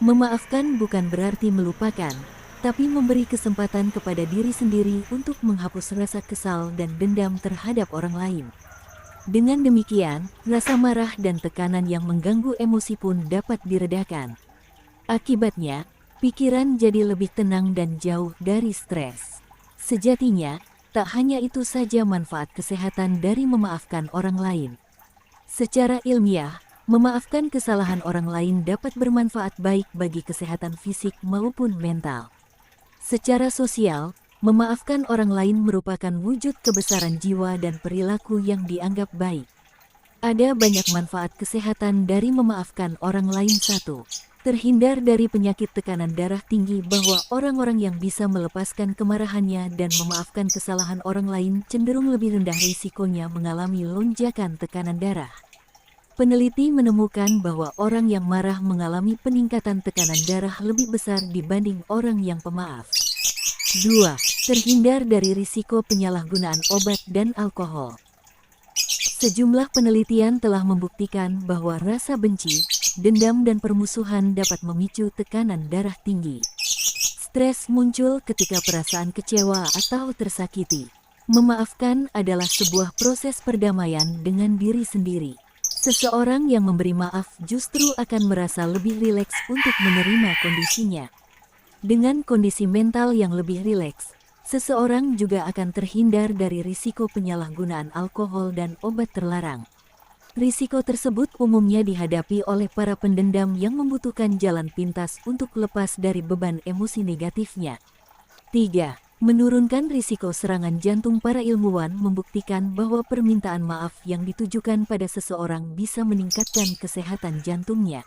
Memaafkan bukan berarti melupakan, tapi memberi kesempatan kepada diri sendiri untuk menghapus rasa kesal dan dendam terhadap orang lain. Dengan demikian, rasa marah dan tekanan yang mengganggu emosi pun dapat diredakan. Akibatnya, pikiran jadi lebih tenang dan jauh dari stres. Sejatinya, tak hanya itu saja manfaat kesehatan dari memaafkan orang lain. Secara ilmiah, memaafkan kesalahan orang lain dapat bermanfaat baik bagi kesehatan fisik maupun mental. Secara sosial, memaafkan orang lain merupakan wujud kebesaran jiwa dan perilaku yang dianggap baik. Ada banyak manfaat kesehatan dari memaafkan orang lain. 1. Terhindar dari penyakit tekanan darah tinggi. Bahwa orang-orang yang bisa melepaskan kemarahannya dan memaafkan kesalahan orang lain cenderung lebih rendah risikonya mengalami lonjakan tekanan darah. Peneliti menemukan bahwa orang yang marah mengalami peningkatan tekanan darah lebih besar dibanding orang yang pemaaf. 2. Terhindar dari risiko penyalahgunaan obat dan alkohol. Sejumlah penelitian telah membuktikan bahwa rasa benci, dendam dan permusuhan dapat memicu tekanan darah tinggi. Stres muncul ketika perasaan kecewa atau tersakiti. Memaafkan adalah sebuah proses perdamaian dengan diri sendiri. Seseorang yang memberi maaf justru akan merasa lebih rileks untuk menerima kondisinya. Dengan kondisi mental yang lebih rileks, seseorang juga akan terhindar dari risiko penyalahgunaan alkohol dan obat terlarang. Risiko tersebut umumnya dihadapi oleh para pendendam yang membutuhkan jalan pintas untuk lepas dari beban emosi negatifnya. 3. Menurunkan risiko serangan jantung. Para ilmuwan membuktikan bahwa permintaan maaf yang ditujukan pada seseorang bisa meningkatkan kesehatan jantungnya.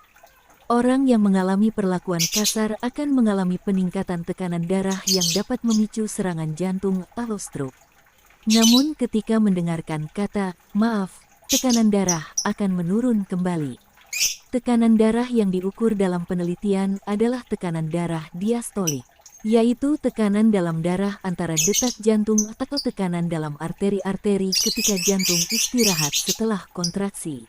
Orang yang mengalami perlakuan kasar akan mengalami peningkatan tekanan darah yang dapat memicu serangan jantung atau stroke. Namun ketika mendengarkan kata maaf, tekanan darah akan menurun kembali. Tekanan darah yang diukur dalam penelitian adalah tekanan darah diastolik, yaitu tekanan dalam darah antara detak jantung atau tekanan dalam arteri-arteri ketika jantung istirahat setelah kontraksi.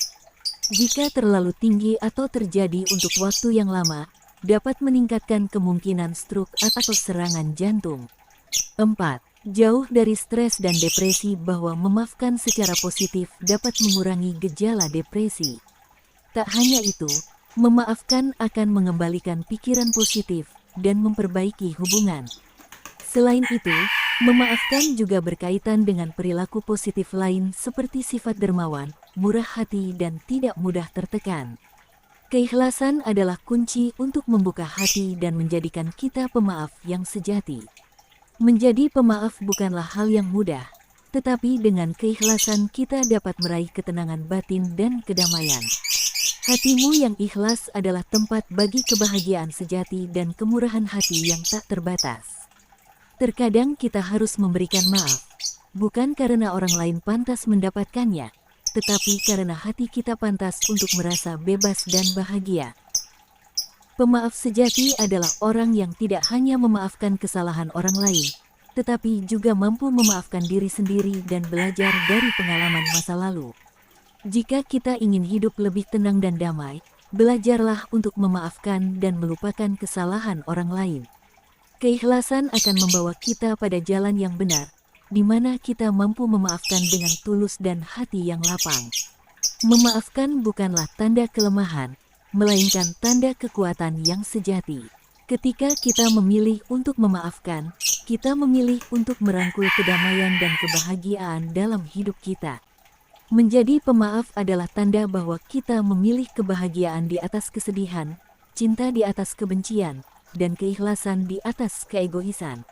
Jika terlalu tinggi atau terjadi untuk waktu yang lama, dapat meningkatkan kemungkinan stroke atau serangan jantung. 4. Jauh dari stres dan depresi. Bahwa memaafkan secara positif dapat mengurangi gejala depresi. Tak hanya itu, memaafkan akan mengembalikan pikiran positif dan memperbaiki hubungan. Selain itu, memaafkan juga berkaitan dengan perilaku positif lain seperti sifat dermawan, murah hati dan tidak mudah tertekan. Keikhlasan adalah kunci untuk membuka hati dan menjadikan kita pemaaf yang sejati. Menjadi pemaaf bukanlah hal yang mudah, tetapi dengan keikhlasan kita dapat meraih ketenangan batin dan kedamaian. Hatimu yang ikhlas adalah tempat bagi kebahagiaan sejati dan kemurahan hati yang tak terbatas. Terkadang kita harus memberikan maaf, bukan karena orang lain pantas mendapatkannya, tetapi karena hati kita pantas untuk merasa bebas dan bahagia. Pemaaf sejati adalah orang yang tidak hanya memaafkan kesalahan orang lain, tetapi juga mampu memaafkan diri sendiri dan belajar dari pengalaman masa lalu. Jika kita ingin hidup lebih tenang dan damai, belajarlah untuk memaafkan dan melupakan kesalahan orang lain. Keikhlasan akan membawa kita pada jalan yang benar, di mana kita mampu memaafkan dengan tulus dan hati yang lapang. Memaafkan bukanlah tanda kelemahan, melainkan tanda kekuatan yang sejati. Ketika kita memilih untuk memaafkan, kita memilih untuk merangkul kedamaian dan kebahagiaan dalam hidup kita. Menjadi pemaaf adalah tanda bahwa kita memilih kebahagiaan di atas kesedihan, cinta di atas kebencian, dan keikhlasan di atas keegoisan.